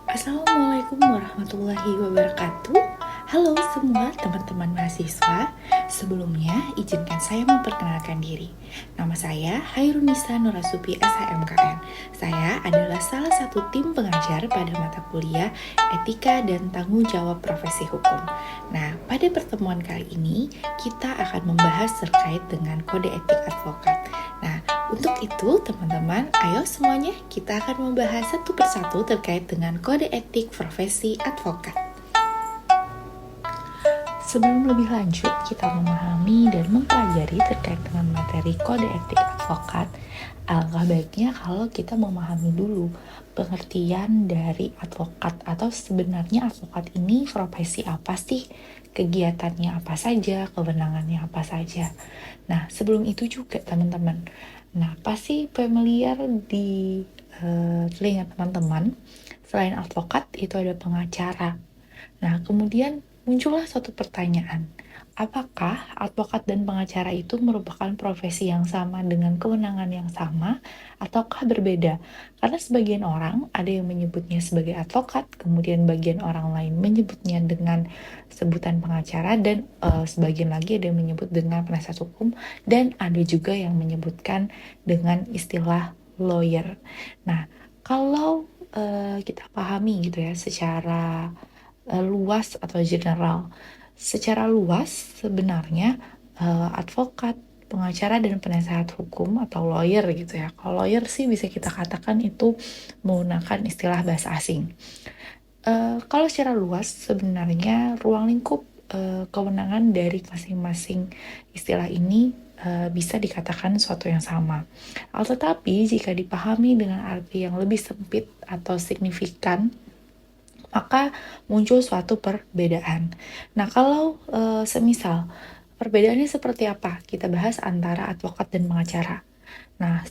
Assalamualaikum warahmatullahi wabarakatuh. Halo semua teman-teman mahasiswa. Sebelumnya, izinkan saya memperkenalkan diri. Nama saya Hairunisa Nurasupi SHMKN. Saya adalah salah satu tim pengajar pada mata kuliah Etika dan Tanggung Jawab Profesi Hukum. Nah, pada pertemuan kali ini, kita akan membahas terkait dengan kode etik advokat. Nah, untuk itu, teman-teman, ayo semuanya kita akan membahas satu persatu terkait dengan kode etik profesi advokat. Sebelum lebih lanjut, kita memahami dan mempelajari terkait dengan materi kode etik advokat, alangkah baiknya kalau kita memahami dulu pengertian dari advokat atau sebenarnya advokat ini profesi apa sih, kegiatannya apa saja, kewenangannya apa saja. Nah, sebelum itu juga teman-teman, nah pasti familiar di telinga teman-teman, selain advokat itu ada pengacara. Nah, kemudian muncullah suatu pertanyaan, apakah advokat dan pengacara itu merupakan profesi yang sama dengan kewenangan yang sama, ataukah berbeda? Karena sebagian orang ada yang menyebutnya sebagai advokat, kemudian bagian orang lain menyebutnya dengan sebutan pengacara, dan sebagian lagi ada yang menyebut dengan penasihat hukum, dan ada juga yang menyebutkan dengan istilah lawyer. Nah, kalau kita pahami gitu ya secara luas atau general. Secara luas sebenarnya advokat, pengacara dan penasehat hukum atau lawyer gitu ya. Kalau lawyer sih bisa kita katakan itu menggunakan istilah bahasa asing. Kalau secara luas sebenarnya ruang lingkup kewenangan dari masing-masing istilah ini bisa dikatakan suatu yang sama. Tetapi jika dipahami dengan arti yang lebih sempit atau signifikan, maka muncul suatu perbedaan. Nah, kalau semisal perbedaannya seperti apa? Kita bahas antara advokat dan pengacara. Nah,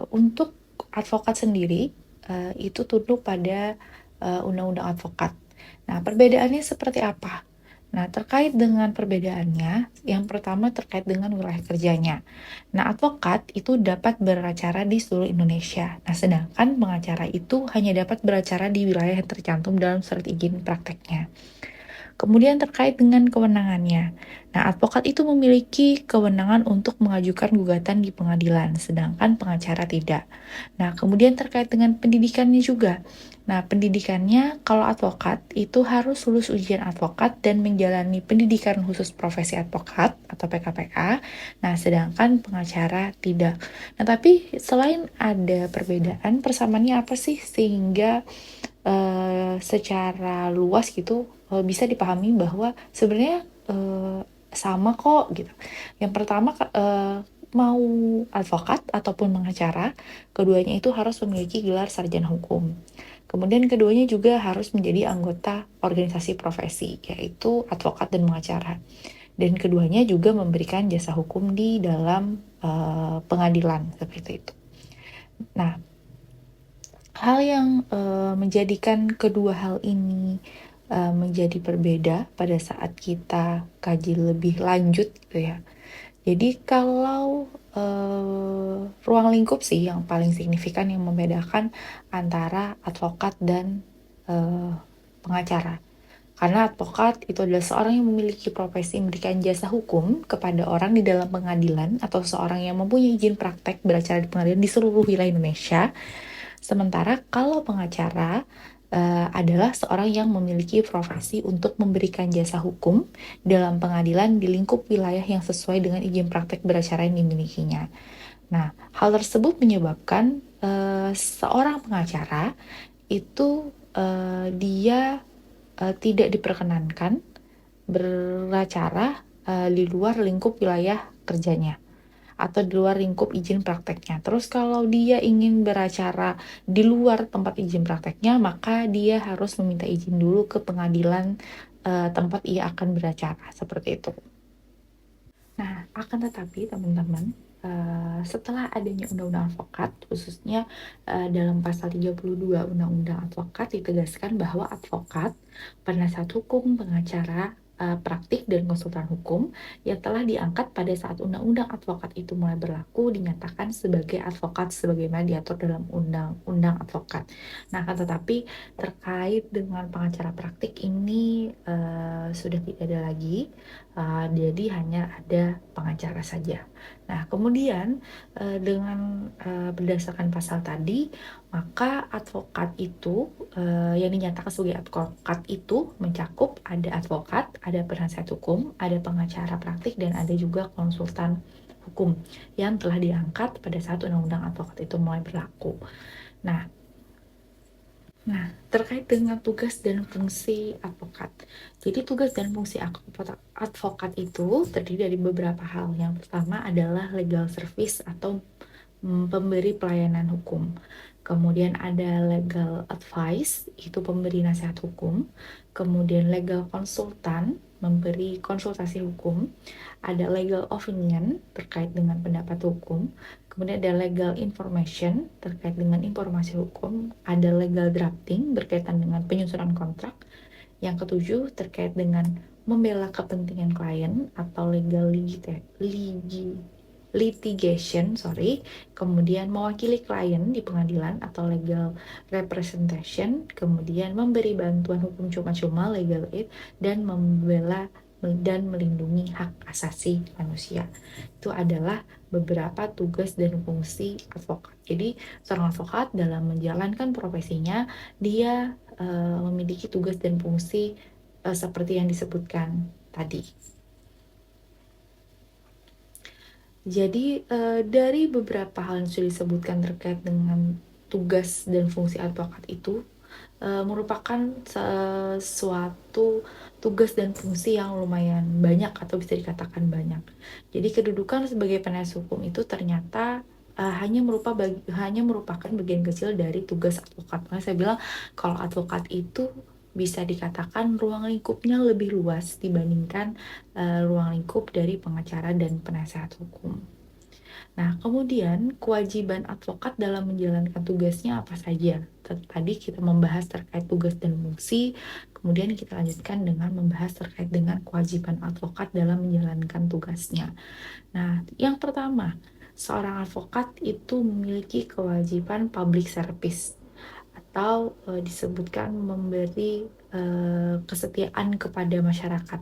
untuk advokat sendiri itu tunduk pada undang-undang advokat. Nah, perbedaannya seperti apa? Nah, terkait dengan perbedaannya, yang pertama terkait dengan wilayah kerjanya. Nah, advokat itu dapat beracara di seluruh Indonesia. Nah, sedangkan pengacara itu hanya dapat beracara di wilayah yang tercantum dalam surat izin prakteknya. Kemudian terkait dengan kewenangannya. Nah, advokat itu memiliki kewenangan untuk mengajukan gugatan di pengadilan, sedangkan pengacara tidak. Nah, kemudian terkait dengan pendidikannya juga. Nah, pendidikannya kalau advokat itu harus lulus ujian advokat dan menjalani pendidikan khusus profesi advokat atau PKPA. Nah, sedangkan pengacara tidak. Nah, tapi selain ada perbedaan, persamaannya apa sih sehingga secara luas gitu bisa dipahami bahwa sebenarnya sama kok gitu. Yang pertama mau advokat ataupun pengacara, keduanya itu harus memiliki gelar sarjana hukum. Kemudian keduanya juga harus menjadi anggota organisasi profesi, yaitu advokat dan pengacara. Dan keduanya juga memberikan jasa hukum di dalam pengadilan seperti itu. Nah, hal yang menjadikan kedua hal ini menjadi berbeda pada saat kita kaji lebih lanjut gitu ya. Jadi kalau ruang lingkup sih yang paling signifikan yang membedakan antara advokat dan pengacara. Karena advokat itu adalah seorang yang memiliki profesi memberikan jasa hukum kepada orang di dalam pengadilan atau seorang yang mempunyai izin praktek beracara di pengadilan di seluruh wilayah Indonesia. Sementara kalau pengacara adalah seorang yang memiliki profesi untuk memberikan jasa hukum dalam pengadilan di lingkup wilayah yang sesuai dengan izin praktek beracara yang dimilikinya. Nah, hal tersebut menyebabkan seorang pengacara itu dia tidak diperkenankan beracara di luar lingkup wilayah kerjanya atau di luar lingkup izin prakteknya. Terus kalau dia ingin beracara di luar tempat izin prakteknya, maka dia harus meminta izin dulu ke pengadilan tempat ia akan beracara, seperti itu. Nah, akan tetapi teman-teman, setelah adanya Undang-Undang Advokat, khususnya dalam pasal 32 Undang-Undang Advokat ditegaskan bahwa advokat, penasihat hukum, pengacara, praktik dan konsultan hukum yang telah diangkat pada saat undang-undang advokat itu mulai berlaku dinyatakan sebagai advokat sebagaimana diatur dalam undang-undang advokat. Nah, akan tetapi terkait dengan pengacara praktik ini sudah tidak ada lagi, jadi hanya ada pengacara saja. Nah, kemudian dengan berdasarkan pasal tadi, maka advokat itu yang dinyatakan sebagai advokat itu mencakup ada advokat, ada penasihat hukum, ada pengacara praktik, dan ada juga konsultan hukum yang telah diangkat pada saat undang-undang advokat itu mulai berlaku. Nah, terkait dengan tugas dan fungsi advokat. Jadi tugas dan fungsi advokat itu terdiri dari beberapa hal. Yang pertama adalah legal service atau pemberi pelayanan hukum. Kemudian ada legal advice, itu pemberi nasihat hukum. Kemudian legal konsultan, memberi konsultasi hukum. Ada legal opinion terkait dengan pendapat hukum. Kemudian ada legal information terkait dengan informasi hukum. Ada legal drafting berkaitan dengan penyusunan kontrak. Yang ketujuh terkait dengan membela kepentingan klien atau legal litigation, kemudian mewakili klien di pengadilan atau legal representation, kemudian memberi bantuan hukum cuma-cuma legal aid, dan membela dan melindungi hak asasi manusia. Itu adalah beberapa tugas dan fungsi advokat. Jadi seorang advokat dalam menjalankan profesinya dia memiliki tugas dan fungsi seperti yang disebutkan tadi. Jadi dari beberapa hal yang sudah disebutkan terkait dengan tugas dan fungsi advokat itu merupakan sesuatu tugas dan fungsi yang lumayan banyak atau bisa dikatakan banyak. Jadi kedudukan sebagai penasihat hukum itu ternyata hanya merupakan bagian kecil dari tugas advokat. Makanya saya bilang kalau advokat itu bisa dikatakan ruang lingkupnya lebih luas dibandingkan ruang lingkup dari pengacara dan penasihat hukum. Nah, kemudian kewajiban advokat dalam menjalankan tugasnya apa saja? Tadi kita membahas terkait tugas dan fungsi, kemudian kita lanjutkan dengan membahas terkait dengan kewajiban advokat dalam menjalankan tugasnya. Nah, yang pertama, seorang advokat itu memiliki kewajiban public service atau disebutkan memberi kesetiaan kepada masyarakat.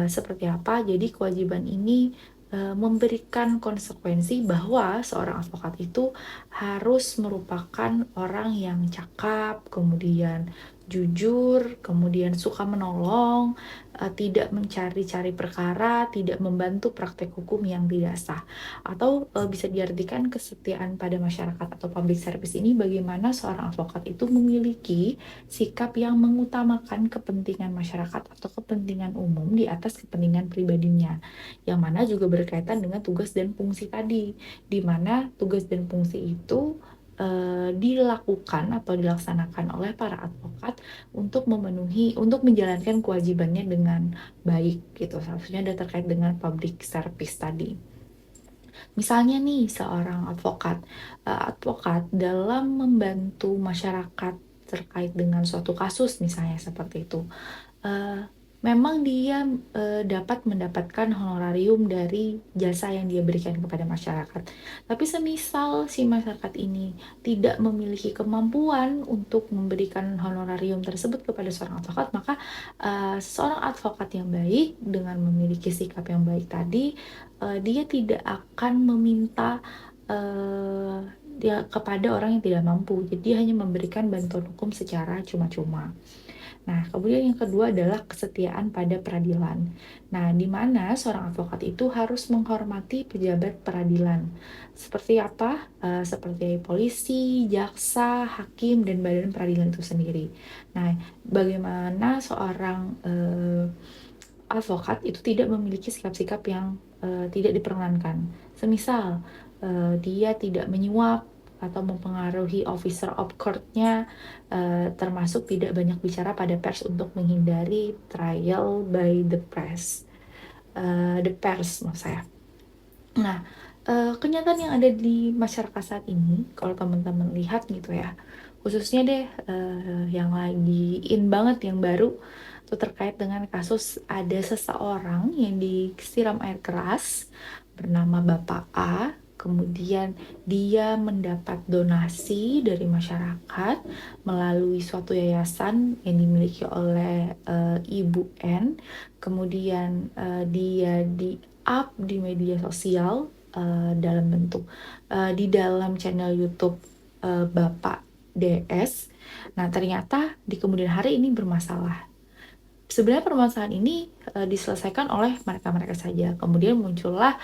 Seperti apa? Jadi kewajiban ini memberikan konsekuensi bahwa seorang advokat itu harus merupakan orang yang cakap, kemudian jujur, kemudian suka menolong, tidak mencari-cari perkara, tidak membantu praktek hukum yang tidak sah. Atau bisa diartikan kesetiaan pada masyarakat atau public service ini bagaimana seorang advokat itu memiliki sikap yang mengutamakan kepentingan masyarakat atau kepentingan umum di atas kepentingan pribadinya, yang mana juga berkaitan dengan tugas dan fungsi tadi, di mana tugas dan fungsi itu dilakukan atau dilaksanakan oleh para advokat untuk menjalankan kewajibannya dengan baik gitu. Seharusnya ada terkait dengan public service tadi. Misalnya nih seorang advokat dalam membantu masyarakat terkait dengan suatu kasus misalnya seperti itu. Memang dia dapat mendapatkan honorarium dari jasa yang dia berikan kepada masyarakat. Tapi semisal si masyarakat ini tidak memiliki kemampuan untuk memberikan honorarium tersebut kepada seorang advokat, maka seorang advokat yang baik dengan memiliki sikap yang baik tadi, dia tidak akan meminta dia kepada orang yang tidak mampu. Jadi dia hanya memberikan bantuan hukum secara cuma-cuma. Nah, kemudian yang kedua adalah kesetiaan pada peradilan. Nah, di mana seorang advokat itu harus menghormati pejabat peradilan. Seperti apa? Seperti polisi, jaksa, hakim, dan badan peradilan itu sendiri. Nah, bagaimana seorang advokat itu tidak memiliki sikap-sikap yang tidak diperkenankan. Semisal, dia tidak menyuap atau mempengaruhi officer of court-nya, termasuk tidak banyak bicara pada pers untuk menghindari trial by the pers, maksud saya. Nah, kenyataan yang ada di masyarakat saat ini, kalau teman-teman lihat gitu ya, khususnya deh yang lagi in banget, yang baru, itu terkait dengan kasus ada seseorang yang disiram air keras bernama Bapak A. Kemudian dia mendapat donasi dari masyarakat melalui suatu yayasan yang dimiliki oleh Ibu N. Kemudian dia di-up di media sosial dalam bentuk di dalam channel YouTube Bapak DS. Nah, ternyata di kemudian hari ini bermasalah. Sebenarnya permasalahan ini diselesaikan oleh mereka-mereka saja. Kemudian muncullah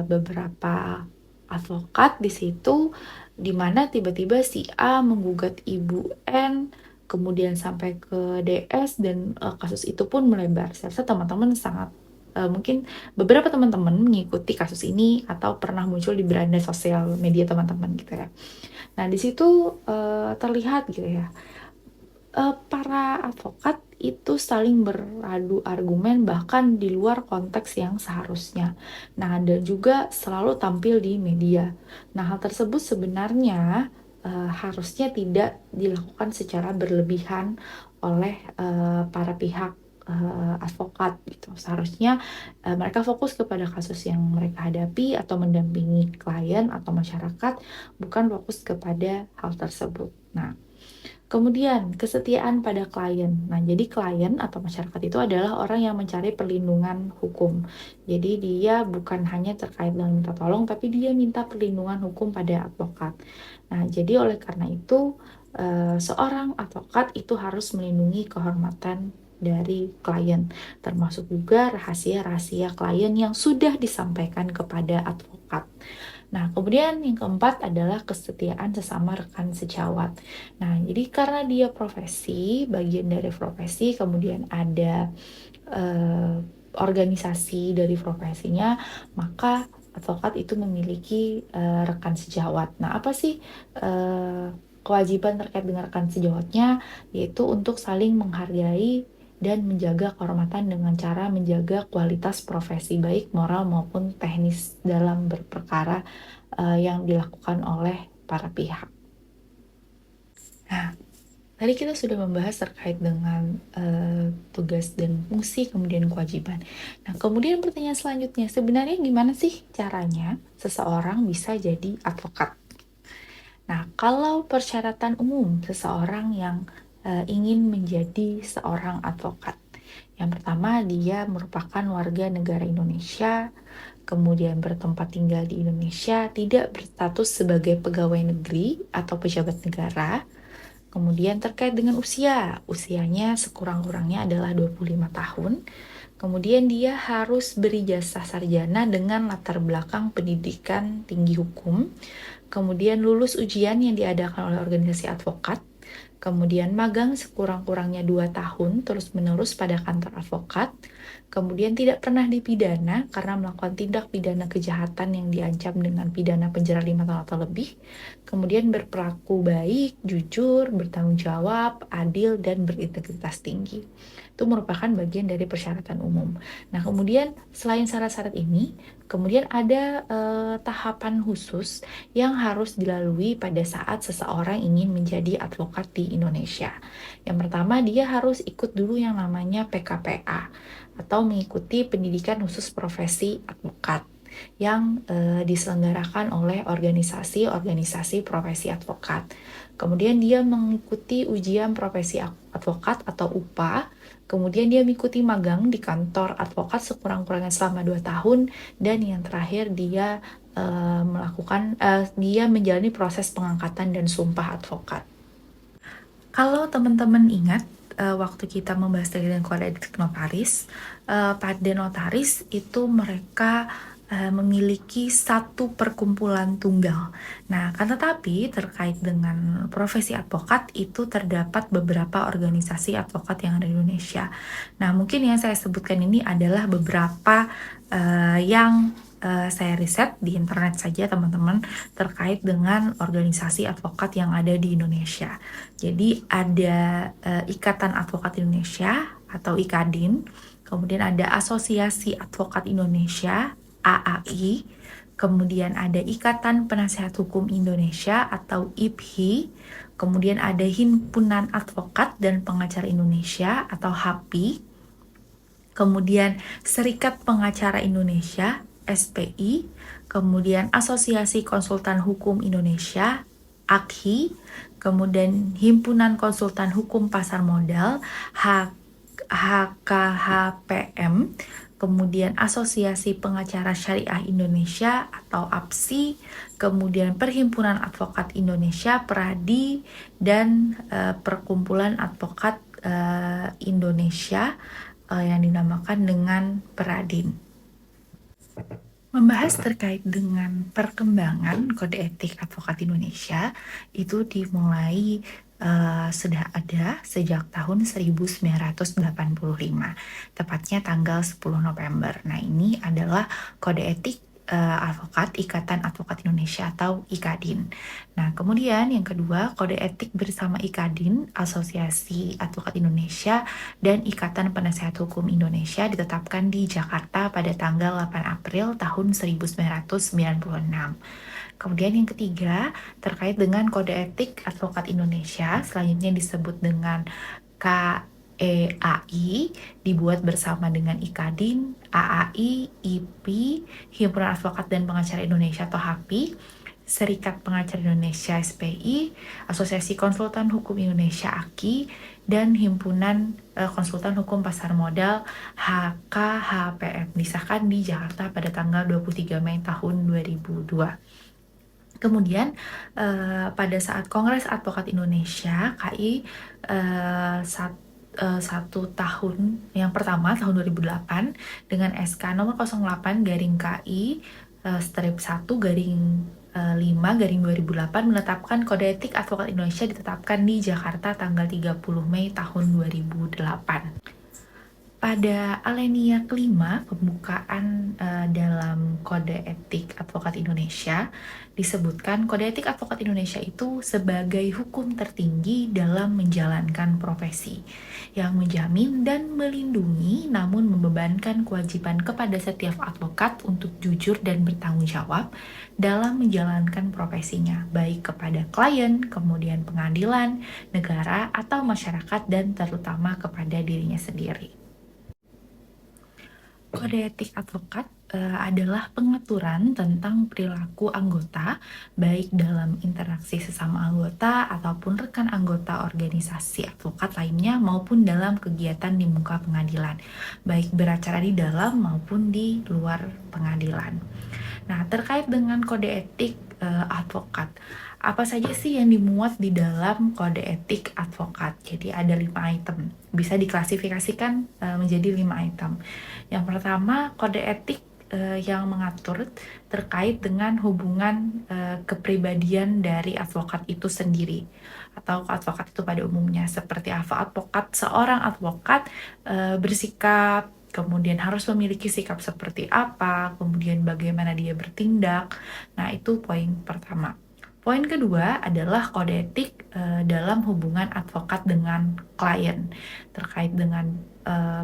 beberapa advokat di situ, di mana tiba-tiba si A menggugat Ibu N, kemudian sampai ke DS, dan kasus itu pun melebar. Saya rasa teman-teman sangat mungkin beberapa teman-teman mengikuti kasus ini atau pernah muncul di beranda sosial media teman-teman gitu ya. Nah, di situ terlihat gitu ya, para advokat itu saling beradu argumen bahkan di luar konteks yang seharusnya. Nah, dan juga selalu tampil di media. Nah, hal tersebut sebenarnya harusnya tidak dilakukan secara berlebihan oleh para pihak advokat gitu. Seharusnya mereka fokus kepada kasus yang mereka hadapi atau mendampingi klien atau masyarakat, bukan fokus kepada hal tersebut. Nah, kemudian, kesetiaan pada klien. Nah, jadi klien atau masyarakat itu adalah orang yang mencari perlindungan hukum. Jadi dia bukan hanya terkait dengan minta tolong, tapi dia minta perlindungan hukum pada advokat. Nah, jadi oleh karena itu, seorang advokat itu harus melindungi kehormatan dari klien, termasuk juga rahasia-rahasia klien yang sudah disampaikan kepada advokat. Nah, kemudian yang keempat adalah kesetiaan sesama rekan sejawat. Nah, jadi karena dia profesi, bagian dari profesi, kemudian ada organisasi dari profesinya, maka advokat itu memiliki rekan sejawat. Nah, apa sih kewajiban terkait dengan rekan sejawatnya? Yaitu untuk saling menghargai dan menjaga kehormatan dengan cara menjaga kualitas profesi, baik moral maupun teknis dalam berperkara yang dilakukan oleh para pihak. Nah, tadi kita sudah membahas terkait dengan tugas dan fungsi, kemudian kewajiban. Nah, kemudian pertanyaan selanjutnya, sebenarnya gimana sih caranya seseorang bisa jadi advokat? Nah, kalau persyaratan umum seseorang yang ingin menjadi seorang advokat, yang pertama dia merupakan warga negara Indonesia, kemudian bertempat tinggal di Indonesia, tidak berstatus sebagai pegawai negeri atau pejabat negara. Kemudian terkait dengan usianya sekurang-kurangnya adalah 25 tahun. Kemudian dia harus berijazah sarjana dengan latar belakang pendidikan tinggi hukum. Kemudian lulus ujian yang diadakan oleh organisasi advokat. Kemudian magang sekurang-kurangnya 2 tahun terus-menerus pada kantor advokat. Kemudian tidak pernah dipidana karena melakukan tindak pidana kejahatan yang diancam dengan pidana penjara 5 tahun atau lebih. Kemudian berperilaku baik, jujur, bertanggung jawab, adil, dan berintegritas tinggi. Itu merupakan bagian dari persyaratan umum. Nah, kemudian selain syarat-syarat ini, kemudian ada tahapan khusus yang harus dilalui pada saat seseorang ingin menjadi advokat di Indonesia. Yang pertama, dia harus ikut dulu yang namanya PKPA atau mengikuti pendidikan khusus profesi advokat yang diselenggarakan oleh organisasi-organisasi profesi advokat. Kemudian dia mengikuti ujian profesi advokat atau UPA. Kemudian dia mengikuti magang di kantor advokat sekurang-kurangnya selama 2 tahun. Dan yang terakhir dia dia menjalani proses pengangkatan dan sumpah advokat. Kalau teman-teman ingat, waktu kita membahas dengan kode etik notaris, pada notaris itu mereka memiliki satu perkumpulan tunggal. Nah, kan tetapi terkait dengan profesi advokat itu terdapat beberapa organisasi advokat yang ada di Indonesia. Nah, mungkin yang saya sebutkan ini adalah beberapa yang saya riset di internet saja teman-teman terkait dengan organisasi advokat yang ada di Indonesia. Jadi ada Ikatan Advokat Indonesia atau IKADIN, kemudian ada Asosiasi Advokat Indonesia AAI, kemudian ada Ikatan Penasehat Hukum Indonesia atau IPHI, kemudian ada Himpunan Advokat dan Pengacara Indonesia atau HAPI, kemudian Serikat Pengacara Indonesia SPI, kemudian Asosiasi Konsultan Hukum Indonesia AKHI, kemudian Himpunan Konsultan Hukum Pasar Modal HKHPM, kemudian Asosiasi Pengacara Syariah Indonesia atau APSI, kemudian Perhimpunan Advokat Indonesia PERADI, dan Perkumpulan Advokat Indonesia yang dinamakan dengan PERADIN. Membahas terkait dengan perkembangan kode etik advokat Indonesia itu dimulai sudah ada sejak tahun 1985, tepatnya tanggal 10 November. Nah, ini adalah kode etik advokat Ikatan Advokat Indonesia atau IKADIN. Nah, kemudian yang kedua, kode etik bersama IKADIN, Asosiasi Advokat Indonesia, dan Ikatan Penasehat Hukum Indonesia ditetapkan di Jakarta pada tanggal 8 April tahun 1996. Kemudian yang ketiga, terkait dengan kode etik advokat Indonesia, selanjutnya disebut dengan KEAI, dibuat bersama dengan IKADIN, AAI, IP, Himpunan Advokat dan Pengacara Indonesia atau HAPI, Serikat Pengacara Indonesia SPI, Asosiasi Konsultan Hukum Indonesia AKI, dan Himpunan Konsultan Hukum Pasar Modal HKHPM, disahkan di Jakarta pada tanggal 23 Mei tahun 2002. Kemudian pada saat Kongres Advokat Indonesia KI satu tahun yang pertama tahun 2008 dengan SK nomor 08 garing KI strip 1 garing 5 garing 2008 menetapkan kode etik advokat Indonesia ditetapkan di Jakarta tanggal 30 Mei tahun 2008. Pada alinea kelima pembukaan dalam kode etik advokat Indonesia disebutkan kode etik advokat Indonesia itu sebagai hukum tertinggi dalam menjalankan profesi yang menjamin dan melindungi namun membebankan kewajiban kepada setiap advokat untuk jujur dan bertanggung jawab dalam menjalankan profesinya baik kepada klien, kemudian pengadilan, negara atau masyarakat dan terutama kepada dirinya sendiri. Kode etik advokat adalah pengaturan tentang perilaku anggota, baik dalam interaksi sesama anggota ataupun rekan anggota organisasi advokat lainnya maupun dalam kegiatan di muka pengadilan, baik beracara di dalam maupun di luar pengadilan. Nah, terkait dengan kode etik advokat, apa saja sih yang dimuat di dalam kode etik advokat? Jadi ada 5 item, bisa diklasifikasikan menjadi 5 item. Yang pertama, kode etik yang mengatur terkait dengan hubungan kepribadian dari advokat itu sendiri atau advokat itu pada umumnya, seperti seorang advokat bersikap, kemudian harus memiliki sikap seperti apa, kemudian bagaimana dia bertindak. Nah, itu poin pertama. Poin kedua adalah kode etik dalam hubungan advokat dengan klien, terkait dengan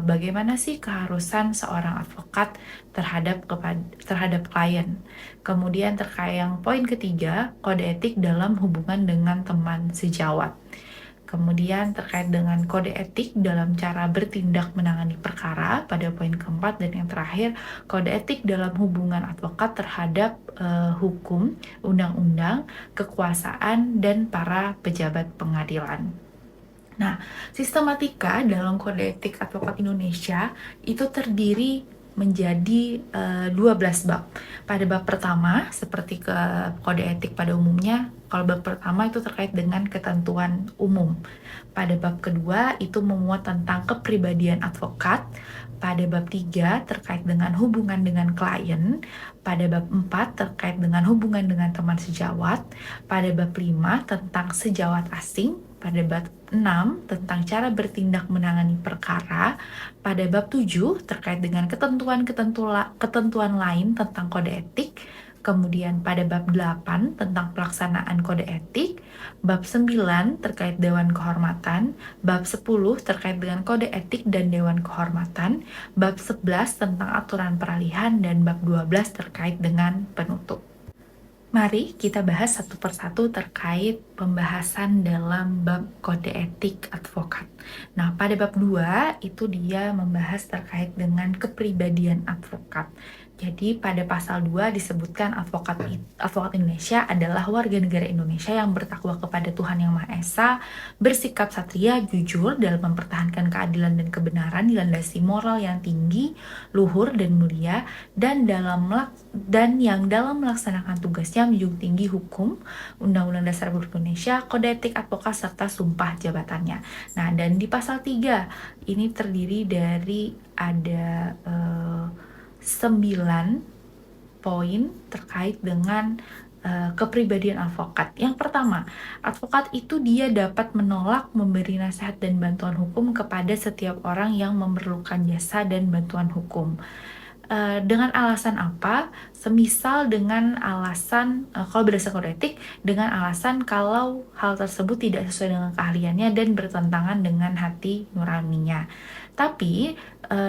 bagaimana sih keharusan seorang advokat terhadap klien. Kemudian terkait yang poin ketiga, kode etik dalam hubungan dengan teman sejawat. Kemudian terkait dengan kode etik dalam cara bertindak menangani perkara pada poin keempat, dan yang terakhir kode etik dalam hubungan advokat terhadap hukum, undang-undang, kekuasaan, dan para pejabat pengadilan. Nah, sistematika dalam kode etik advokat Indonesia itu terdiri menjadi 12 bab. Pada bab pertama, seperti ke kode etik pada umumnya, kalau bab pertama itu terkait dengan ketentuan umum. Pada bab kedua itu memuat tentang kepribadian advokat. Pada bab 3 terkait dengan hubungan dengan klien. Pada bab 4 terkait dengan hubungan dengan teman sejawat. Pada bab 5 tentang sejawat asing. Pada bab 6 tentang cara bertindak menangani perkara. Pada bab 7 terkait dengan ketentuan lain tentang kode etik. Kemudian pada bab 8 tentang pelaksanaan kode etik. Bab 9 terkait Dewan Kehormatan. Bab 10 terkait dengan kode etik dan Dewan Kehormatan. Bab 11 tentang aturan peralihan. Dan bab 12 terkait dengan penutup. Mari kita bahas satu persatu terkait pembahasan dalam bab kode etik advokat. Nah, pada bab 2 itu dia membahas terkait dengan kepribadian advokat. Jadi pada pasal 2 disebutkan advokat Indonesia adalah warga negara Indonesia yang bertakwa kepada Tuhan Yang Maha Esa, bersikap satria, jujur dalam mempertahankan keadilan dan kebenaran, dilandasi moral yang tinggi, luhur dan mulia, dan yang dalam melaksanakan tugasnya menjunjung tinggi hukum, Undang-Undang Dasar Republik Indonesia, Kode Etik Advokat, serta sumpah jabatannya. Nah, dan di pasal 3 ini terdiri dari ada 9 poin terkait dengan kepribadian advokat. Yang pertama, advokat itu dia dapat menolak memberi nasihat dan bantuan hukum kepada setiap orang yang memerlukan jasa dan bantuan hukum. Dengan alasan apa? Semisal dengan alasan, kalau berdasarkan kode etik, dengan alasan kalau hal tersebut tidak sesuai dengan keahliannya dan bertentangan dengan hati nuraninya. Tapi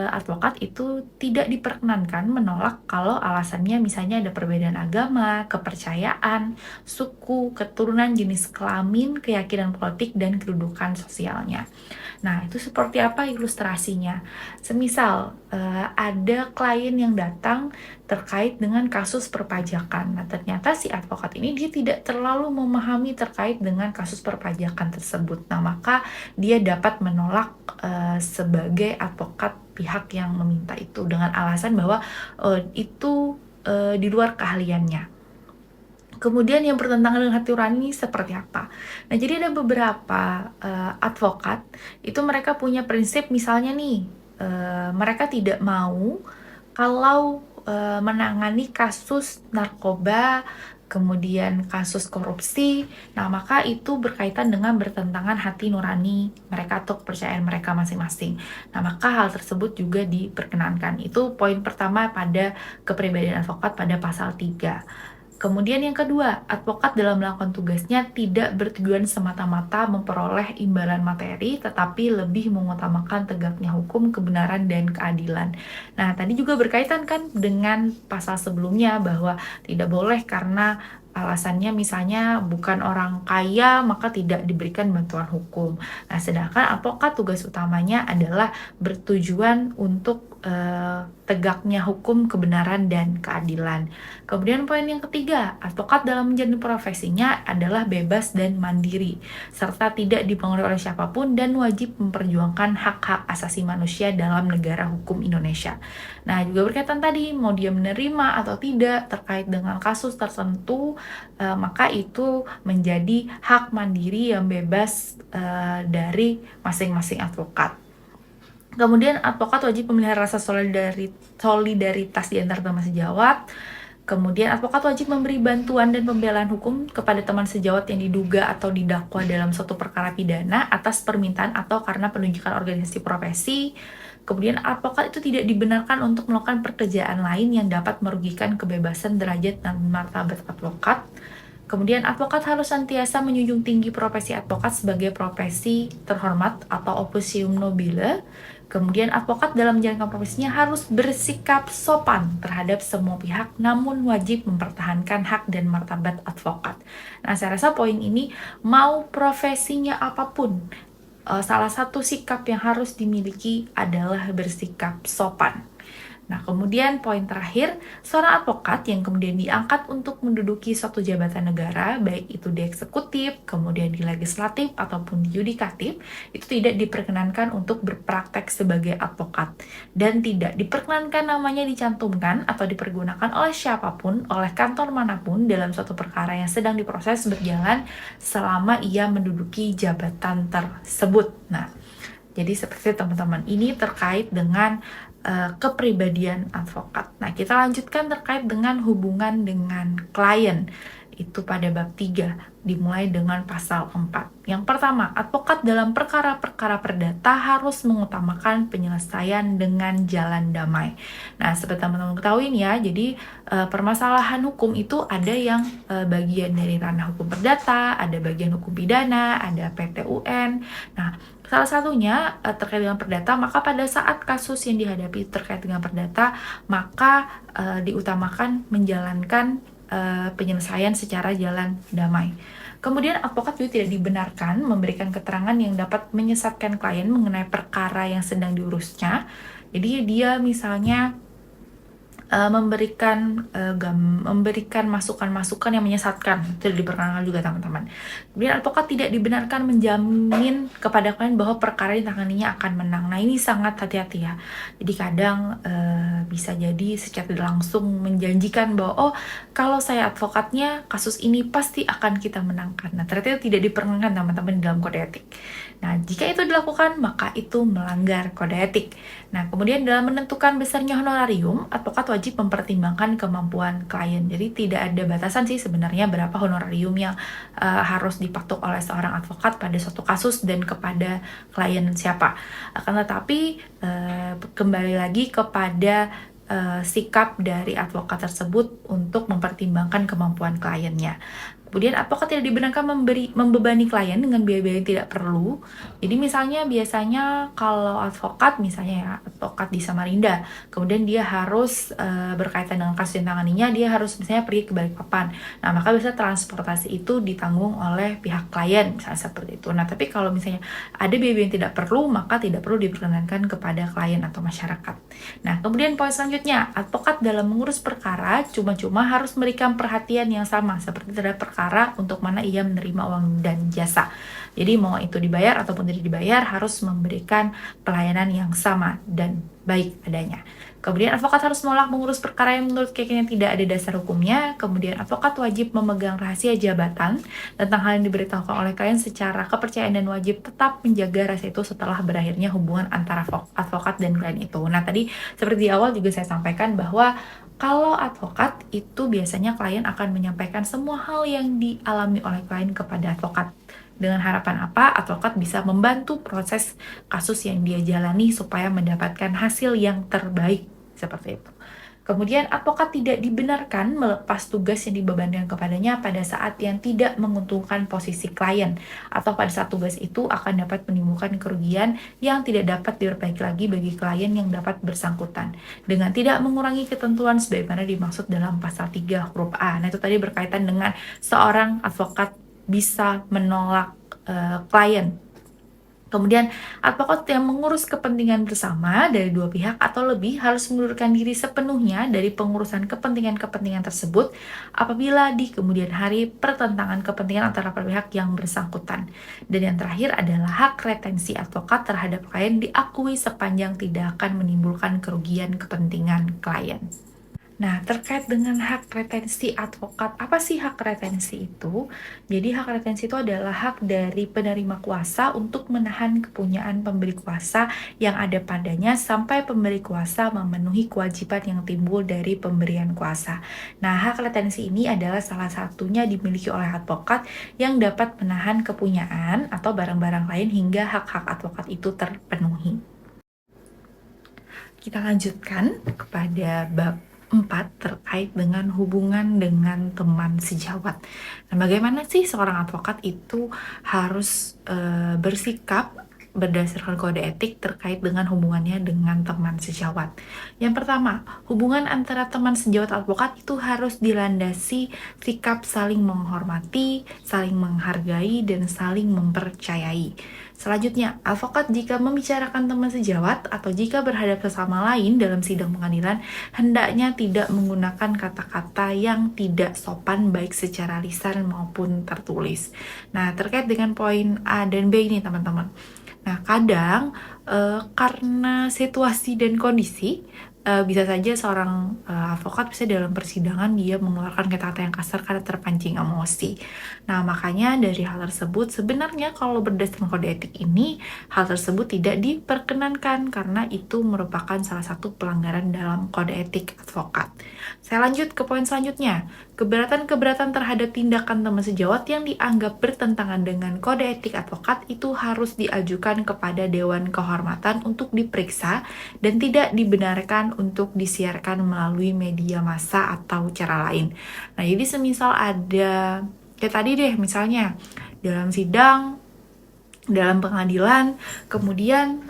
advokat itu tidak diperkenankan menolak kalau alasannya misalnya ada perbedaan agama, kepercayaan, suku, keturunan, jenis kelamin, keyakinan politik, dan kedudukan sosialnya. Nah, itu seperti apa ilustrasinya? Semisal ada klien yang datang terkait dengan kasus perpajakan. Nah, ternyata si advokat ini dia tidak terlalu memahami terkait dengan kasus perpajakan tersebut. Nah, maka dia dapat menolak sebagai advokat pihak yang meminta itu dengan alasan bahwa itu di luar keahliannya. Kemudian yang bertentangan dengan hati nurani seperti apa? Nah, jadi ada beberapa advokat itu mereka punya prinsip, misalnya nih mereka tidak mau kalau menangani kasus narkoba, kemudian kasus korupsi, nah maka itu berkaitan dengan bertentangan hati nurani mereka atau kepercayaan mereka masing-masing. Nah, maka hal tersebut juga diperkenankan. Itu poin pertama pada kepribadian advokat pada pasal 3. Kemudian yang kedua, advokat dalam melakukan tugasnya tidak bertujuan semata-mata memperoleh imbalan materi, tetapi lebih mengutamakan tegaknya hukum, kebenaran, dan keadilan. Nah, tadi juga berkaitan kan dengan pasal sebelumnya bahwa tidak boleh karena alasannya misalnya bukan orang kaya maka tidak diberikan bantuan hukum. Nah, sedangkan advokat tugas utamanya adalah bertujuan untuk tegaknya hukum, kebenaran, dan keadilan. Kemudian poin yang ketiga, advokat dalam menjalani profesinya adalah bebas dan mandiri, serta tidak dipengaruhi oleh siapapun dan wajib memperjuangkan hak-hak asasi manusia dalam negara hukum Indonesia. Nah, juga berkaitan tadi, mau dia menerima atau tidak terkait dengan kasus tertentu, maka itu menjadi hak mandiri yang bebas dari masing-masing advokat. Kemudian advokat wajib memelihara rasa solidaritas di antara teman sejawat. Kemudian advokat wajib memberi bantuan dan pembelaan hukum kepada teman sejawat yang diduga atau didakwa dalam suatu perkara pidana atas permintaan atau karena penunjukan organisasi profesi. Kemudian advokat itu tidak dibenarkan untuk melakukan pekerjaan lain yang dapat merugikan kebebasan, derajat, dan martabat advokat. Kemudian advokat harus senantiasa menjunjung tinggi profesi advokat sebagai profesi terhormat atau officium nobile. Kemudian advokat dalam menjalankan profesinya harus bersikap sopan terhadap semua pihak, namun wajib mempertahankan hak dan martabat advokat. Nah, saya rasa poin ini mau profesinya apapun, salah satu sikap yang harus dimiliki adalah bersikap sopan. Nah, kemudian poin terakhir, seorang advokat yang kemudian diangkat untuk menduduki suatu jabatan negara, baik itu di eksekutif, kemudian di legislatif, ataupun di yudikatif, itu tidak diperkenankan untuk berpraktek sebagai advokat. Dan tidak diperkenankan namanya dicantumkan atau dipergunakan oleh siapapun, oleh kantor manapun dalam suatu perkara yang sedang diproses berjalan selama ia menduduki jabatan tersebut. Nah, jadi seperti teman-teman, ini terkait dengan kepribadian advokat. Nah, kita lanjutkan terkait dengan hubungan dengan klien. Itu pada bab 3, dimulai dengan pasal 4. Yang pertama, advokat dalam perkara-perkara perdata harus mengutamakan penyelesaian dengan jalan damai. Nah, seperti teman-teman ketahui ya, jadi permasalahan hukum itu ada yang bagian dari ranah hukum perdata, ada bagian hukum pidana, ada PT UN. Nah, salah satunya terkait dengan perdata, maka pada saat kasus yang dihadapi terkait dengan perdata, maka diutamakan menjalankan penyelesaian secara jalan damai. Kemudian advokat juga tidak dibenarkan memberikan keterangan yang dapat menyesatkan klien mengenai perkara yang sedang diurusnya. Jadi dia misalnya memberikan masukan-masukan yang menyesatkan, itu diperkenankan juga teman-teman. Kemudian advokat tidak dibenarkan menjamin kepada klien bahwa perkara yang ditanganinya akan menang. Nah ini sangat hati-hati ya. Jadi kadang bisa jadi secara tidak langsung menjanjikan bahwa kalau saya advokatnya kasus ini pasti akan kita menangkan. Nah ternyata itu tidak diperkenankan teman-teman dalam kode etik. Nah jika itu dilakukan maka itu melanggar kode etik. Nah kemudian dalam menentukan besarnya honorarium, advokat wajib mempertimbangkan kemampuan klien. Jadi tidak ada batasan sih sebenarnya berapa honorarium yang harus dipatok oleh seorang advokat pada suatu kasus dan kepada klien siapa. Akan tetapi kembali lagi kepada sikap dari advokat tersebut untuk mempertimbangkan kemampuan kliennya. Kemudian advokat tidak dibenarkan membebani klien dengan biaya-biaya yang tidak perlu. Jadi misalnya biasanya kalau advokat misalnya ya, advokat di Samarinda, kemudian dia harus berkaitan dengan kasus yang tanganinya, dia harus misalnya pergi ke Balikpapan. Nah maka bisa transportasi itu ditanggung oleh pihak klien, misalnya seperti itu. Nah tapi kalau misalnya ada biaya-biaya yang tidak perlu, maka tidak perlu diperkenankan kepada klien atau masyarakat. Nah kemudian poin selanjutnya, advokat dalam mengurus perkara cuma-cuma harus memberikan perhatian yang sama seperti terhadap perkara untuk mana ia menerima uang dan jasa. Jadi mau itu dibayar ataupun tidak dibayar harus memberikan pelayanan yang sama dan baik adanya. Kemudian advokat harus menolak mengurus perkara yang menurut keyakinannya tidak ada dasar hukumnya. Kemudian advokat wajib memegang rahasia jabatan tentang hal yang diberitahukan oleh klien secara kepercayaan dan wajib tetap menjaga rahasia itu setelah berakhirnya hubungan antara advokat dan klien itu. Nah tadi seperti di awal juga saya sampaikan bahwa kalau advokat itu biasanya klien akan menyampaikan semua hal yang dialami oleh klien kepada advokat. Dengan harapan apa? Advokat bisa membantu proses kasus yang dia jalani supaya mendapatkan hasil yang terbaik seperti itu. Kemudian advokat tidak dibenarkan melepas tugas yang dibebankan kepadanya pada saat yang tidak menguntungkan posisi klien atau pada saat tugas itu akan dapat menimbulkan kerugian yang tidak dapat diperbaiki lagi bagi klien yang dapat bersangkutan dengan tidak mengurangi ketentuan sebagaimana dimaksud dalam pasal 3 huruf A. Nah itu tadi berkaitan dengan seorang advokat bisa menolak klien. Kemudian, advokat yang mengurus kepentingan bersama dari dua pihak atau lebih harus mengundurkan diri sepenuhnya dari pengurusan kepentingan-kepentingan tersebut apabila di kemudian hari pertentangan kepentingan antara pihak yang bersangkutan. Dan yang terakhir adalah hak retensi advokat terhadap klien diakui sepanjang tidak akan menimbulkan kerugian kepentingan klien. Nah, terkait dengan hak retensi advokat, apa sih hak retensi itu? Jadi, hak retensi itu adalah hak dari penerima kuasa untuk menahan kepunyaan pemberi kuasa yang ada padanya sampai pemberi kuasa memenuhi kewajiban yang timbul dari pemberian kuasa. Nah, hak retensi ini adalah salah satunya dimiliki oleh advokat yang dapat menahan kepunyaan atau barang-barang lain hingga hak-hak advokat itu terpenuhi. Kita lanjutkan kepada bab 4 terkait dengan hubungan dengan teman sejawat. Nah, bagaimana sih seorang advokat itu harus bersikap berdasarkan kode etik terkait dengan hubungannya dengan teman sejawat. Yang pertama, hubungan antara teman sejawat advokat itu harus dilandasi sikap saling menghormati, saling menghargai, dan saling mempercayai. Selanjutnya, advokat jika membicarakan teman sejawat atau jika berhadapan sesama lain dalam sidang pengadilan, hendaknya tidak menggunakan kata-kata yang tidak sopan baik secara lisan maupun tertulis. Nah, terkait dengan poin A dan B ini teman-teman. Nah, kadang karena situasi dan kondisi, bisa saja seorang advokat bisa dalam persidangan dia mengeluarkan kata-kata yang kasar karena terpancing emosi. Nah, makanya dari hal tersebut sebenarnya kalau berdasarkan kode etik ini, hal tersebut tidak diperkenankan karena itu merupakan salah satu pelanggaran dalam kode etik advokat. Saya lanjut ke poin selanjutnya. Keberatan-keberatan terhadap tindakan teman sejawat yang dianggap bertentangan dengan kode etik advokat itu harus diajukan kepada Dewan Kehormatan untuk diperiksa dan tidak dibenarkan untuk disiarkan melalui media massa atau cara lain. Nah, jadi semisal ada, kayak tadi deh misalnya, dalam sidang, dalam pengadilan, kemudian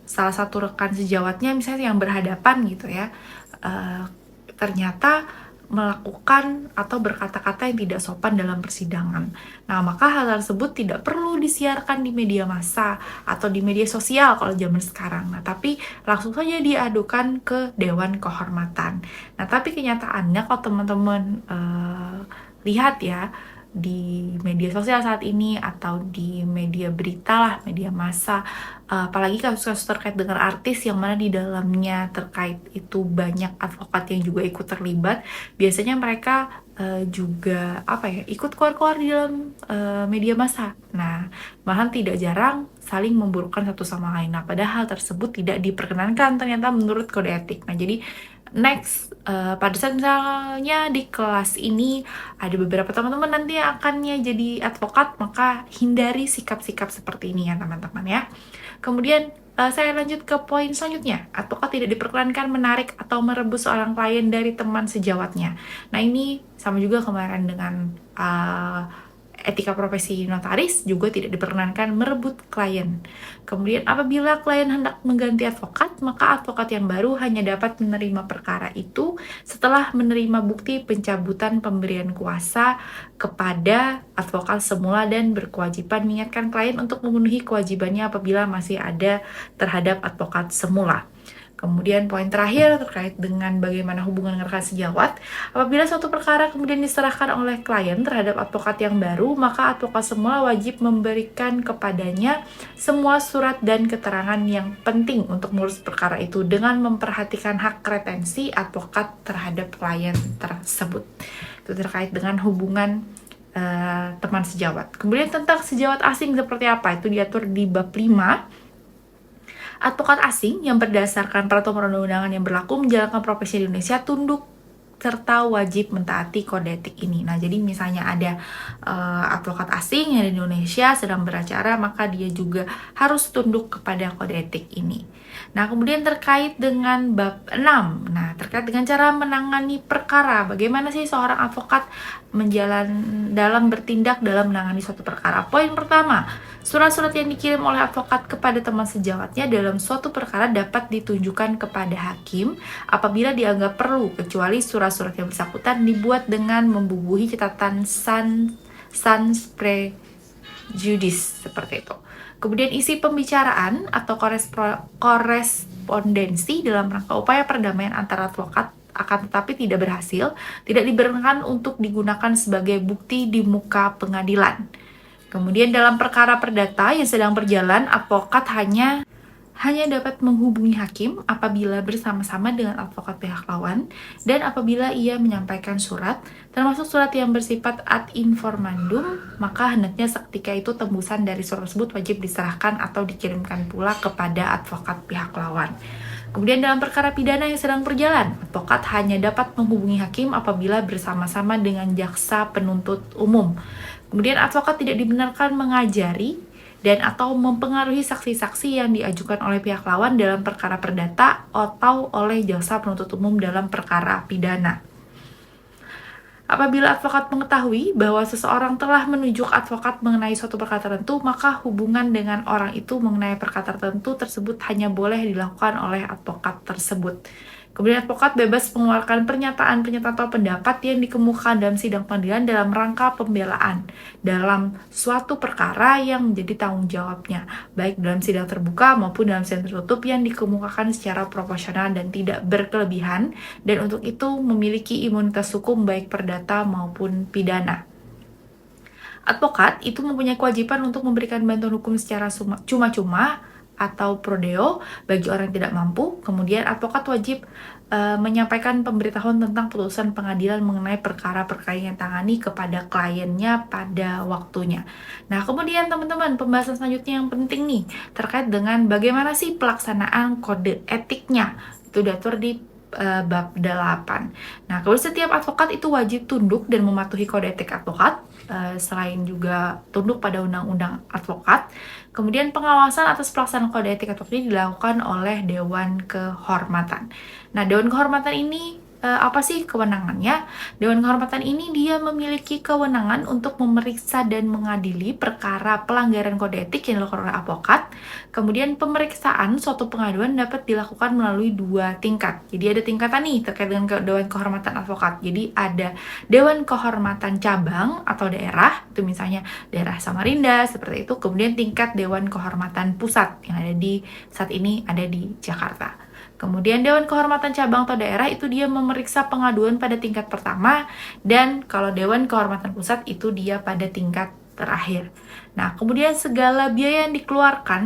salah satu rekan sejawatnya misalnya yang berhadapan gitu ya, ternyata melakukan atau berkata-kata yang tidak sopan dalam persidangan. Nah, maka hal tersebut tidak perlu disiarkan di media massa atau di media sosial kalau zaman sekarang. Nah, tapi langsung saja diadukan ke Dewan Kehormatan. Nah, tapi kenyataannya kalau teman-teman lihat ya, di media sosial saat ini atau di media berita lah, media massa, apalagi kasus-kasus terkait dengan artis yang mana di dalamnya terkait itu banyak advokat yang juga ikut terlibat, biasanya mereka juga ikut keluar-keluar di dalam media massa. Nah, bahkan tidak jarang saling memburukkan satu sama lain. Nah, padahal tersebut tidak diperkenankan ternyata menurut kode etik. Nah, jadi next, pada saat misalnya di kelas ini ada beberapa teman-teman nanti yang akannya jadi advokat, maka hindari sikap-sikap seperti ini ya teman-teman ya. Kemudian saya lanjut ke poin selanjutnya. Advokat tidak diperkenankan menarik atau merebut seorang klien dari teman sejawatnya. Nah, ini sama juga kemarin dengan etika profesi notaris, juga tidak diperkenankan merebut klien. Kemudian apabila klien hendak mengganti advokat, maka advokat yang baru hanya dapat menerima perkara itu setelah menerima bukti pencabutan pemberian kuasa kepada advokat semula dan berkewajiban mengingatkan klien untuk memenuhi kewajibannya apabila masih ada terhadap advokat semula. Kemudian poin terakhir terkait dengan bagaimana hubungan rekan sejawat. Apabila suatu perkara kemudian diserahkan oleh klien terhadap advokat yang baru, maka advokat semula wajib memberikan kepadanya semua surat dan keterangan yang penting untuk mengurus perkara itu dengan memperhatikan hak retensi advokat terhadap klien tersebut. Itu terkait dengan hubungan teman sejawat. Kemudian tentang sejawat asing seperti apa, itu diatur di bab 5. Advokat asing yang berdasarkan peraturan perundang-undangan yang berlaku menjalankan profesi di Indonesia tunduk serta wajib mentaati kode etik ini. Nah, jadi misalnya ada advokat asing yang di Indonesia sedang beracara, maka dia juga harus tunduk kepada kode etik ini. Nah, kemudian terkait dengan bab 6. Nah, terkait dengan cara menangani perkara. Bagaimana sih seorang advokat bertindak dalam menangani suatu perkara? Poin pertama, surat-surat yang dikirim oleh advokat kepada teman sejawatnya dalam suatu perkara dapat ditunjukkan kepada hakim apabila dianggap perlu, kecuali surat-surat yang bersangkutan dibuat dengan membubuhi catatan sans prejudice seperti itu. Kemudian isi pembicaraan atau korespondensi dalam rangka upaya perdamaian antara advokat akan tetapi tidak berhasil, tidak dibenarkan untuk digunakan sebagai bukti di muka pengadilan. Kemudian dalam perkara perdata yang sedang berjalan, advokat hanya dapat menghubungi hakim apabila bersama-sama dengan advokat pihak lawan dan apabila ia menyampaikan surat, termasuk surat yang bersifat ad informandum, maka hendaknya seketika itu tembusan dari surat tersebut wajib diserahkan atau dikirimkan pula kepada advokat pihak lawan. Kemudian dalam perkara pidana yang sedang berjalan, advokat hanya dapat menghubungi hakim apabila bersama-sama dengan jaksa penuntut umum. Kemudian advokat tidak dibenarkan mengajari dan atau mempengaruhi saksi-saksi yang diajukan oleh pihak lawan dalam perkara perdata atau oleh jaksa penuntut umum dalam perkara pidana. Apabila advokat mengetahui bahwa seseorang telah menunjuk advokat mengenai suatu perkara tertentu, maka hubungan dengan orang itu mengenai perkara tertentu tersebut hanya boleh dilakukan oleh advokat tersebut. Kemudian advokat bebas mengeluarkan pernyataan-pernyataan atau pendapat yang dikemukakan dalam sidang pengadilan dalam rangka pembelaan dalam suatu perkara yang menjadi tanggung jawabnya, baik dalam sidang terbuka maupun dalam sidang tertutup yang dikemukakan secara proporsional dan tidak berkelebihan, dan untuk itu memiliki imunitas hukum baik perdata maupun pidana. Advokat itu mempunyai kewajiban untuk memberikan bantuan hukum secara cuma-cuma atau prodeo bagi orang yang tidak mampu. Kemudian advokat wajib menyampaikan pemberitahuan tentang putusan pengadilan mengenai perkara-perkara yang tangani kepada kliennya pada waktunya. Nah, kemudian teman-teman, pembahasan selanjutnya yang penting nih terkait dengan bagaimana sih pelaksanaan kode etiknya. Itu diatur di bab 8. Nah, kalau setiap advokat itu wajib tunduk dan mematuhi kode etik advokat, selain juga tunduk pada undang-undang advokat. Kemudian pengawasan atas pelaksanaan kode etik advokat ini dilakukan oleh Dewan Kehormatan. Nah, Dewan Kehormatan ini apa sih kewenangannya? Dewan Kehormatan ini dia memiliki kewenangan untuk memeriksa dan mengadili perkara pelanggaran kode etik yang dilakukan oleh advokat. Kemudian pemeriksaan suatu pengaduan dapat dilakukan melalui 2 tingkat. Jadi ada tingkatan nih terkait dengan Dewan Kehormatan Advokat. Jadi ada Dewan Kehormatan Cabang atau daerah, itu misalnya daerah Samarinda seperti itu. Kemudian tingkat Dewan Kehormatan Pusat yang ada di saat ini ada di Jakarta. Kemudian Dewan Kehormatan Cabang atau daerah itu dia memeriksa pengaduan pada tingkat pertama, dan kalau Dewan Kehormatan Pusat itu dia pada tingkat terakhir. Nah, kemudian segala biaya yang dikeluarkan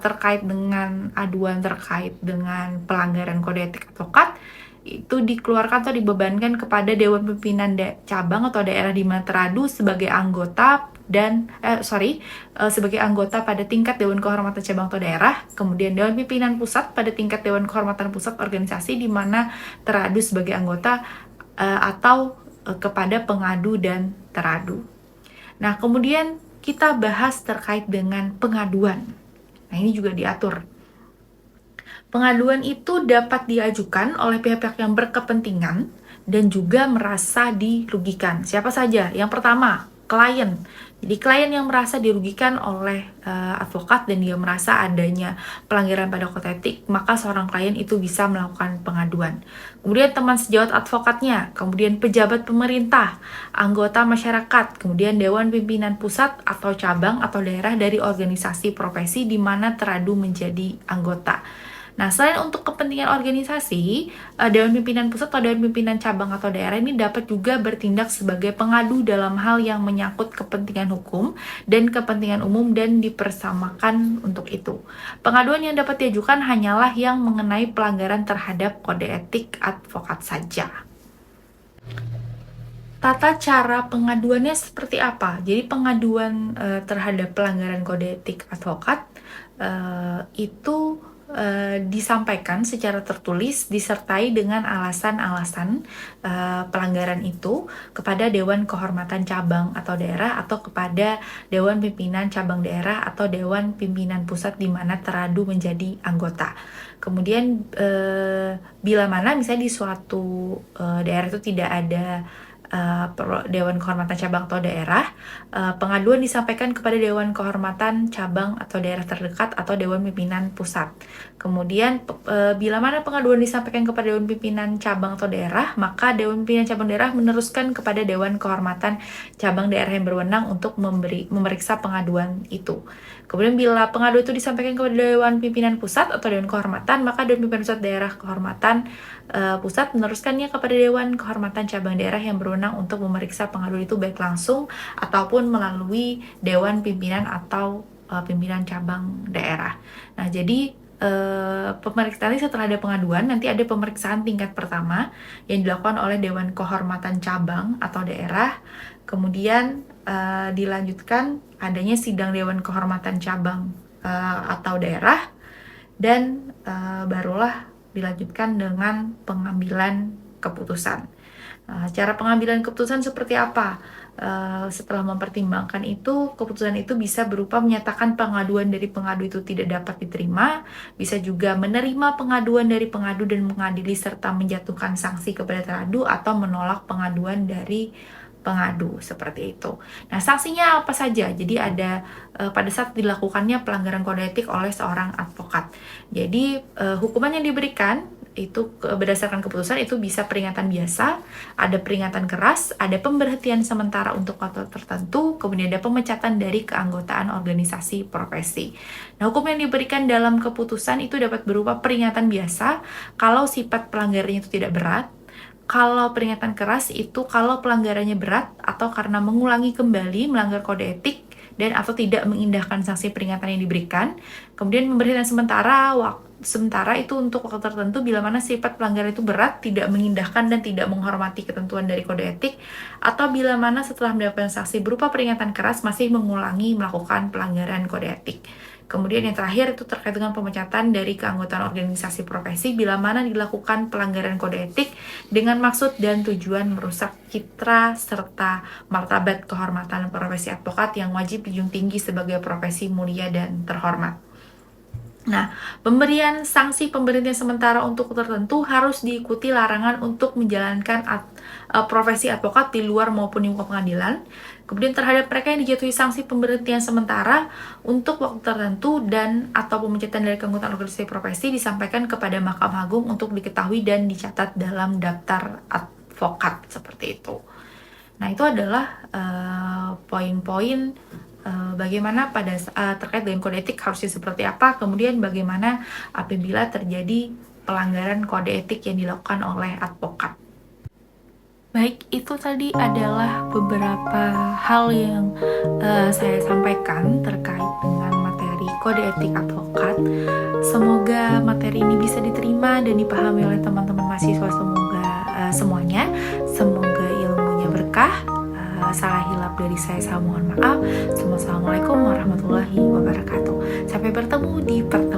terkait dengan aduan terkait dengan pelanggaran kode etik advokat itu dikeluarkan atau dibebankan kepada Dewan Pimpinan Cabang atau daerah di mana teradu sebagai anggota sebagai anggota pada tingkat Dewan Kehormatan Cabang atau daerah, kemudian Dewan Pimpinan Pusat pada tingkat Dewan Kehormatan Pusat organisasi di mana teradu sebagai anggota atau kepada pengadu dan teradu. Nah, kemudian kita bahas terkait dengan pengaduan. Nah, ini juga diatur. Pengaduan itu dapat diajukan oleh pihak-pihak yang berkepentingan dan juga merasa dirugikan. Siapa saja? Yang pertama, klien. Jadi klien yang merasa dirugikan oleh advokat dan dia merasa adanya pelanggaran pada kode etik, maka seorang klien itu bisa melakukan pengaduan. Kemudian teman sejawat advokatnya, kemudian pejabat pemerintah, anggota masyarakat, kemudian Dewan Pimpinan Pusat atau cabang atau daerah dari organisasi profesi di mana teradu menjadi anggota. Nah, selain untuk kepentingan organisasi, Dewan Pimpinan Pusat atau Dewan Pimpinan Cabang atau daerah ini dapat juga bertindak sebagai pengadu dalam hal yang menyangkut kepentingan hukum dan kepentingan umum dan dipersamakan untuk itu. Pengaduan yang dapat diajukan hanyalah yang mengenai pelanggaran terhadap kode etik advokat saja. Tata cara pengaduannya seperti apa? Jadi pengaduan terhadap pelanggaran kode etik advokat itu disampaikan secara tertulis disertai dengan alasan-alasan pelanggaran itu kepada Dewan Kehormatan Cabang atau daerah atau kepada Dewan Pimpinan Cabang daerah atau Dewan Pimpinan Pusat di mana teradu menjadi anggota. Kemudian bila mana misalnya di suatu daerah itu tidak ada Dewan Kehormatan Cabang atau daerah, pengaduan disampaikan kepada Dewan Kehormatan Cabang atau daerah terdekat atau Dewan Pimpinan Pusat. Kemudian bila mana pengaduan disampaikan kepada Dewan Pimpinan Cabang atau daerah, maka Dewan Pimpinan Cabang daerah meneruskan kepada Dewan Kehormatan Cabang daerah yang berwenang untuk memeriksa pengaduan itu. Kemudian bila pengaduan itu disampaikan kepada Dewan Pimpinan Pusat atau Dewan Kehormatan, maka Dewan Pimpinan Pusat daerah kehormatan pusat meneruskannya kepada Dewan Kehormatan Cabang daerah yang berwenang untuk memeriksa pengaduan itu baik langsung ataupun melalui Dewan Pimpinan atau pimpinan cabang daerah. Nah, jadi pemeriksaan setelah ada pengaduan, nanti ada pemeriksaan tingkat pertama yang dilakukan oleh Dewan Kehormatan Cabang atau daerah. Kemudian dilanjutkan adanya sidang Dewan Kehormatan Cabang atau daerah, dan barulah dilanjutkan dengan pengambilan keputusan. Cara pengambilan keputusan seperti apa? Setelah mempertimbangkan itu, keputusan itu bisa berupa menyatakan pengaduan dari pengadu itu tidak dapat diterima, bisa juga menerima pengaduan dari pengadu dan mengadili serta menjatuhkan sanksi kepada teradu, atau menolak pengaduan dari pengadu, seperti itu. Nah, sanksinya apa saja? Jadi ada pada saat dilakukannya pelanggaran kode etik oleh seorang advokat. Jadi hukuman yang diberikan itu berdasarkan keputusan itu bisa peringatan biasa, ada peringatan keras, ada pemberhentian sementara untuk waktu tertentu, kemudian ada pemecatan dari keanggotaan organisasi profesi. Nah, hukum yang diberikan dalam keputusan itu dapat berupa peringatan biasa kalau sifat pelanggarannya itu tidak berat. Kalau peringatan keras itu kalau pelanggarannya berat atau karena mengulangi kembali melanggar kode etik dan atau tidak mengindahkan sanksi peringatan yang diberikan. Kemudian pemberhentian sementara itu untuk waktu tertentu bila mana sifat pelanggaran itu berat, tidak mengindahkan dan tidak menghormati ketentuan dari kode etik, atau bila mana setelah mendapatkan sanksi berupa peringatan keras masih mengulangi melakukan pelanggaran kode etik. Kemudian yang terakhir itu terkait dengan pemecatan dari keanggotaan organisasi profesi bila mana dilakukan pelanggaran kode etik dengan maksud dan tujuan merusak citra serta martabat kehormatan profesi advokat yang wajib dijunjung tinggi sebagai profesi mulia dan terhormat. Nah, pemberian sanksi pemberhentian sementara untuk tertentu harus diikuti larangan untuk menjalankan profesi advokat di luar maupun di muka pengadilan. Kemudian terhadap mereka yang dijatuhi sanksi pemberhentian sementara untuk waktu tertentu dan atau pemecatan dari keanggotaan organisasi profesi disampaikan kepada Mahkamah Agung untuk diketahui dan dicatat dalam daftar advokat seperti itu. Nah, itu adalah poin-poin bagaimana terkait dengan kode etik harusnya seperti apa, kemudian bagaimana apabila terjadi pelanggaran kode etik yang dilakukan oleh advokat. Baik, itu tadi adalah beberapa hal yang saya sampaikan terkait dengan materi kode etik advokat. Semoga materi ini bisa diterima dan dipahami oleh teman-teman mahasiswa semuanya. Semoga ilmunya berkah. Salah hilap dari saya mohon maaf. Assalamualaikum warahmatullahi wabarakatuh. Sampai bertemu di pertemuan